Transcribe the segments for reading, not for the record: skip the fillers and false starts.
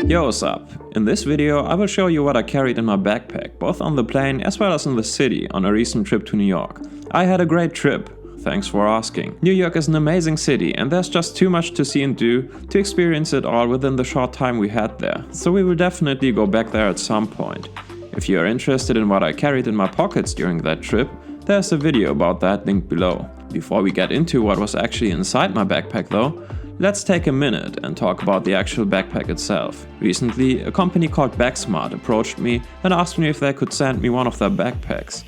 Yo, what's up? In this video I will show you what I carried in my backpack, both on the plane as well as in the city on a recent trip to New York. I had a great trip. Thanks for asking. New York is an amazing city and there's just too much to see and do to experience it all within the short time we had there, so we will definitely go back there at some point. If you are interested in what I carried in my pockets during that trip, there's a video about that linked below. Before we get into what was actually inside my backpack though, let's take a minute and talk about the actual backpack itself. Recently, a company called Bagsmart approached me and asked me if they could send me one of their backpacks.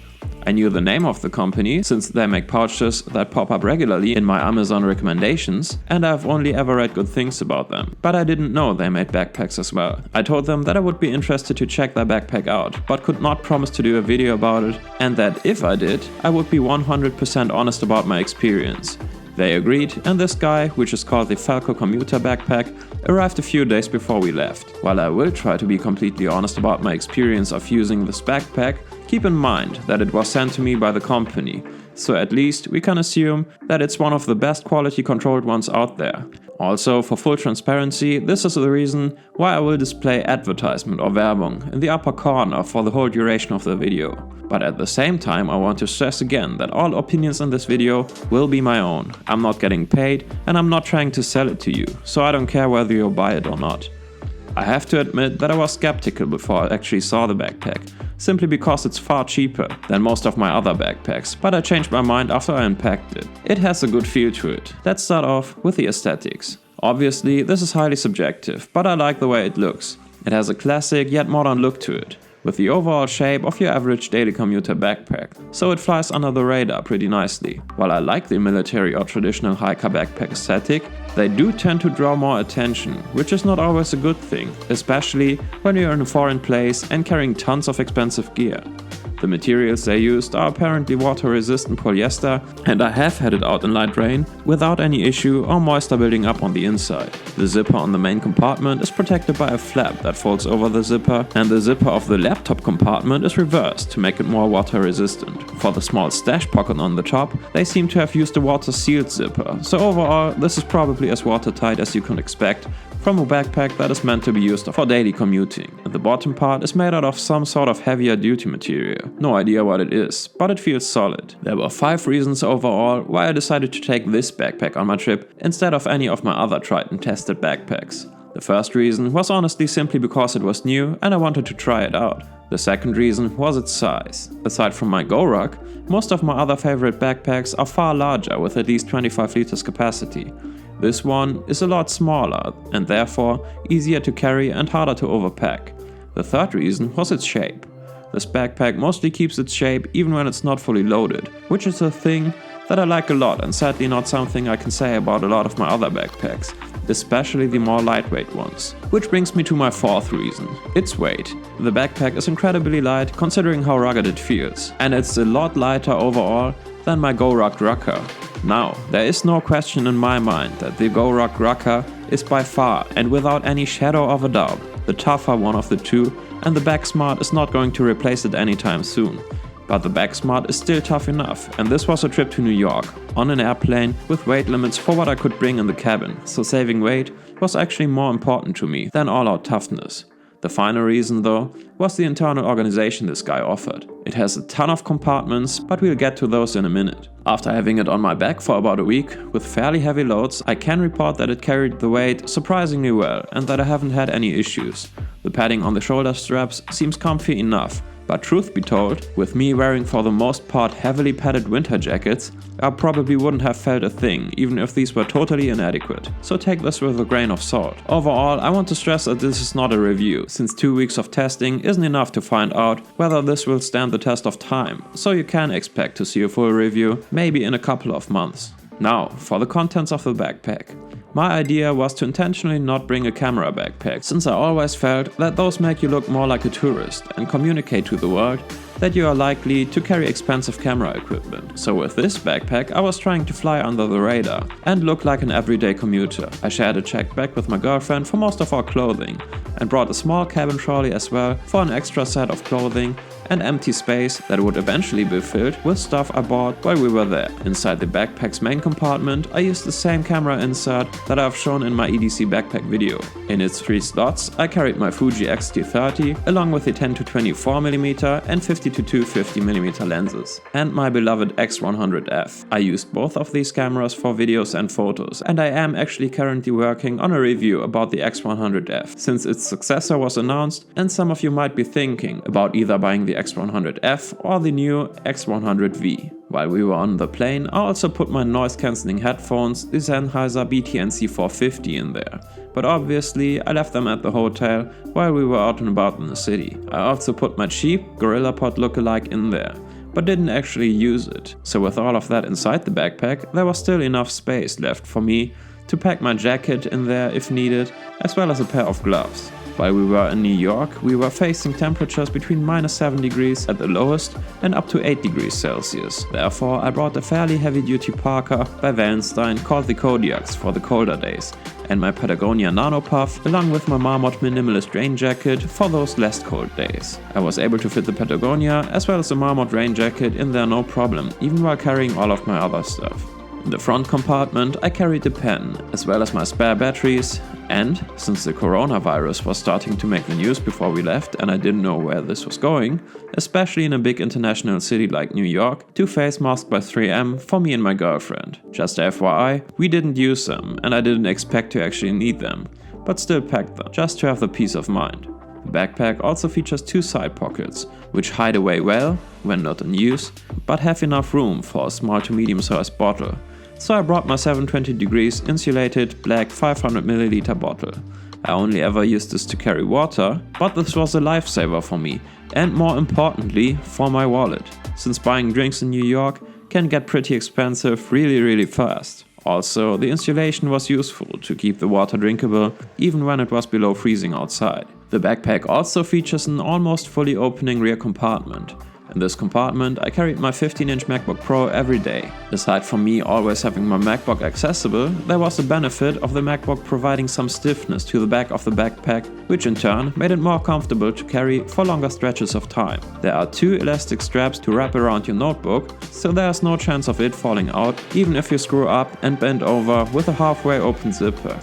I knew the name of the company since they make pouches that pop up regularly in my Amazon recommendations, and I've only ever read good things about them. But I didn't know they made backpacks as well. I told them that I would be interested to check their backpack out, but could not promise to do a video about it, and that if I did, I would be 100% honest about my experience. They agreed, and this guy, which is called the Falco Commuter backpack, arrived a few days before we left. While I will try to be completely honest about my experience of using this backpack, keep in mind that it was sent to me by the company, so at least we can assume that it's one of the best quality controlled ones out there. Also, for full transparency, this is the reason why I will display Advertisement or Werbung in the upper corner for the whole duration of the video. But at the same time I want to stress again that all opinions in this video will be my own. I'm not getting paid and I'm not trying to sell it to you, so I don't care whether you buy it or not. I have to admit that I was skeptical before I actually saw the backpack, simply because it's far cheaper than most of my other backpacks, but I changed my mind after I unpacked it. It has a good feel to it. Let's start off with the aesthetics. Obviously this is highly subjective, but I like the way it looks. It has a classic yet modern look to it, with the overall shape of your average daily commuter backpack, so it flies under the radar pretty nicely. While I like the military or traditional hiker backpack aesthetic, they do tend to draw more attention, which is not always a good thing, especially when you're in a foreign place and carrying tons of expensive gear. The materials they used are apparently water-resistant polyester, and I have had it out in light rain without any issue or moisture building up on the inside. The zipper on the main compartment is protected by a flap that folds over the zipper, and the zipper of the laptop compartment is reversed to make it more water-resistant. For the small stash pocket on the top, they seem to have used a water-sealed zipper, so overall this is probably as watertight as you can expect from a backpack that is meant to be used for daily commuting. And the bottom part is made out of some sort of heavier duty material. No idea what it is, but it feels solid. There were 5 reasons overall why I decided to take this backpack on my trip instead of any of my other tried and tested backpacks. The first reason was honestly simply because it was new and I wanted to try it out. The second reason was its size. Aside from my Go Ruck, most of my other favorite backpacks are far larger with at least 25 liters capacity. This one is a lot smaller and therefore easier to carry and harder to overpack. The third reason was its shape. This backpack mostly keeps its shape even when it's not fully loaded, which is a thing that I like a lot and sadly not something I can say about a lot of my other backpacks, especially the more lightweight ones. Which brings me to my fourth reason, its weight. The backpack is incredibly light considering how rugged it feels, and it's a lot lighter overall than my Go Ruck Rucker. Now, there is no question in my mind that the Go Ruck Rucker is by far and without any shadow of a doubt the tougher one of the two, and the Bagsmart is not going to replace it anytime soon. But the Bagsmart is still tough enough, and this was a trip to New York, on an airplane with weight limits for what I could bring in the cabin, so saving weight was actually more important to me than all-out toughness. The final reason though was the internal organization this guy offered. It has a ton of compartments, but we'll get to those in a minute. After having it on my back for about a week with fairly heavy loads, I can report that it carried the weight surprisingly well and that I haven't had any issues. The padding on the shoulder straps seems comfy enough, but truth be told, with me wearing for the most part heavily padded winter jackets, I probably wouldn't have felt a thing, even if these were totally inadequate. So take this with a grain of salt. Overall, I want to stress that this is not a review, since 2 weeks of testing isn't enough to find out whether this will stand the test of time, so you can expect to see a full review maybe in a couple of months. Now, for the contents of the backpack. My idea was to intentionally not bring a camera backpack, since I always felt that those make you look more like a tourist and communicate to the world that you are likely to carry expensive camera equipment. So with this backpack I was trying to fly under the radar and look like an everyday commuter. I shared a checked bag with my girlfriend for most of our clothing and brought a small cabin trolley as well for an extra set of clothing and empty space that would eventually be filled with stuff I bought while we were there. Inside the backpack's main compartment I used the same camera insert that I've shown in my EDC backpack video. In its 3 slots I carried my Fuji X-T30 along with the 10-24mm and 50-250mm lenses and my beloved X100F. I used both of these cameras for videos and photos, and I am actually currently working on a review about the X100F since its successor was announced, and some of you might be thinking about either buying the X100F or the new X100V. While we were on the plane, I also put my noise cancelling headphones, the Sennheiser BTNC 450 in there. But obviously I left them at the hotel while we were out and about in the city. I also put my cheap GorillaPod lookalike in there, but didn't actually use it. So with all of that inside the backpack, there was still enough space left for me to pack my jacket in there if needed, as well as a pair of gloves. While we were in New York, we were facing temperatures between -7 degrees at the lowest and up to 8 degrees Celsius. Therefore, I brought a fairly heavy-duty parka by Wallenstein called the Kodiaks for the colder days, and my Patagonia Nano Puff along with my Marmot Minimalist rain jacket for those less cold days. I was able to fit the Patagonia as well as the Marmot rain jacket in there no problem, even while carrying all of my other stuff. In the front compartment I carried a pen, as well as my spare batteries, and, since the coronavirus was starting to make the news before we left and I didn't know where this was going, especially in a big international city like New York, 2 face masks by 3M for me and my girlfriend. Just FYI, we didn't use them and I didn't expect to actually need them, but still packed them, just to have the peace of mind. The backpack also features 2 side pockets, which hide away well when not in use, but have enough room for a small to medium sized bottle. So I brought my 720 degrees insulated black 500ml bottle. I only ever used this to carry water, but this was a lifesaver for me and, more importantly, for my wallet, since buying drinks in New York can get pretty expensive really fast. Also, the insulation was useful to keep the water drinkable even when it was below freezing outside. The backpack also features an almost fully opening rear compartment. In this compartment I carried my 15-inch MacBook Pro every day. Aside from me always having my MacBook accessible, there was the benefit of the MacBook providing some stiffness to the back of the backpack, which in turn made it more comfortable to carry for longer stretches of time. There are 2 elastic straps to wrap around your notebook, so there's no chance of it falling out even if you screw up and bend over with a halfway open zipper.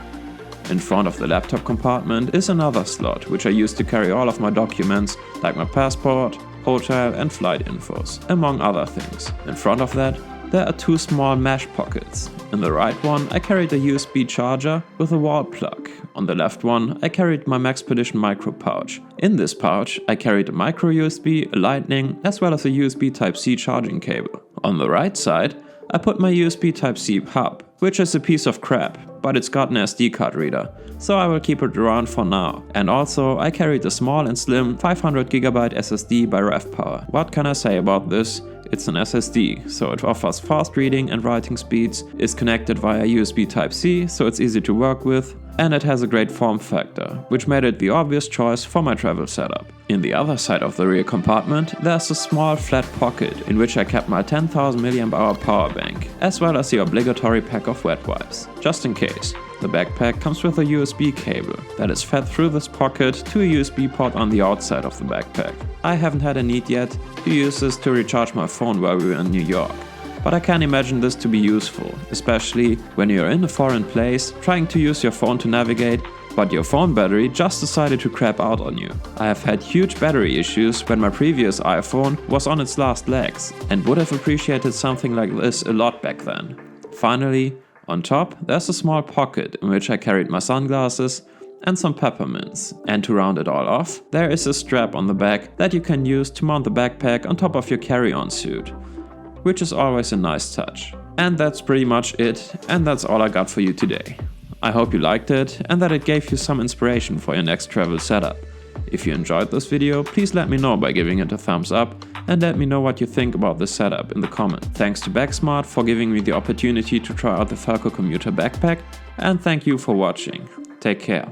In front of the laptop compartment is another slot, which I use to carry all of my documents like my passport, hotel and flight infos, among other things. In front of that, there are 2 small mesh pockets. In the right one I carried a USB charger with a wall plug. On the left one I carried my Maxpedition micro pouch. In this pouch I carried a micro USB, a lightning, as well as a USB Type-C charging cable. On the right side I put my USB Type-C hub, which is a piece of crap, but it's got an SD card reader, so I will keep it around for now. And also I carried a small and slim 500GB SSD by RevPower. What can I say about this? It's an SSD, so it offers fast reading and writing speeds, is connected via USB Type-C, so it's easy to work with, and it has a great form factor, which made it the obvious choice for my travel setup. In the other side of the rear compartment there's a small flat pocket in which I kept my 10,000 mAh power bank, as well as the obligatory pack of wet wipes, just in case. The backpack comes with a USB cable that is fed through this pocket to a USB port on the outside of the backpack. I haven't had a need yet to use this to recharge my phone while we were in New York, but I can imagine this to be useful, especially when you're in a foreign place trying to use your phone to navigate, but your phone battery just decided to crap out on you. I have had huge battery issues when my previous iPhone was on its last legs and would have appreciated something like this a lot back then. Finally, on top there's a small pocket in which I carried my sunglasses and some peppermints. And to round it all off, there is a strap on the back that you can use to mount the backpack on top of your carry-on suit, which is always a nice touch. And that's pretty much it, and that's all I got for you today. I hope you liked it and that it gave you some inspiration for your next travel setup. If you enjoyed this video, please let me know by giving it a thumbs up and let me know what you think about this setup in the comments. Thanks to Bagsmart for giving me the opportunity to try out the Falco Commuter backpack, and thank you for watching. Take care.